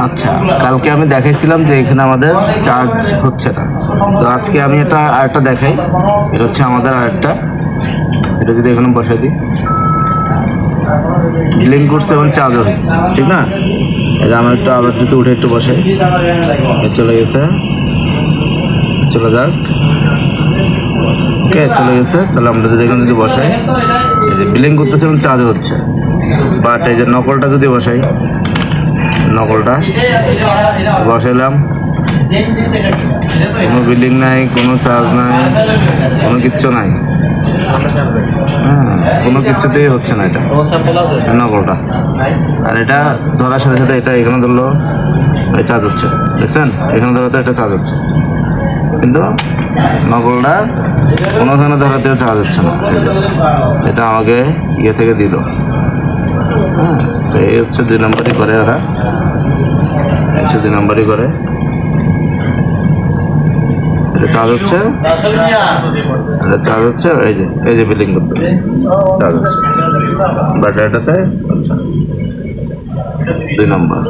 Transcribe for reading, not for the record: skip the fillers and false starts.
আচ্ছা, কালকে আমি দেখাইছিলাম যে এখানে আমাদের চার্জ হচ্ছে না, তো আজকে আমি এটা আরেকটা দেখাই। এটা হচ্ছে আমাদের আরেকটা, এটা যদি এখানে বসাই দিই, ব্লিঙ্ক করছে এবং চার্জ হচ্ছে, ঠিক না? এটা আমার একটু আবার যদি উঠে একটু বসে, চলে গেছে, চলে যাক, ওকে চলে গেছে। তাহলে আমরা যদি এখানে যদি বসাই, এই যে ব্লিঙ্ক করতেছে এবং চার্জ হচ্ছে। বাট এই যে নকলটা যদি বসাই, নকলটা বসাইলাম, কোনো বিলিং নাই, কোনো চার্জ নাই, কোনো কিচ্ছু নাই, কোনো কিছুতেই হচ্ছে না এটা নকলটা। আর এটা ধরার সাথে সাথে এটা এখানে ধরলো চার্জ হচ্ছে, দেখছেন? এখানে ধরাতে এটা চার্জ হচ্ছে, কিন্তু নকলটা কোনোখানে ধরাতেও চার্জ হচ্ছে না। এটা আমাকে ইয়ে থেকে দিল। তো এই হচ্ছে 2 নম্বরই করে ওরা, হচ্ছে 2 নম্বরই করে। এটা চার্জ হচ্ছে, এটা চার্জ হচ্ছে, এই যে বিলিং করতেছে, চার্জ হচ্ছে, ব্যাটারিটাতে। আচ্ছা, 2 নম্বর।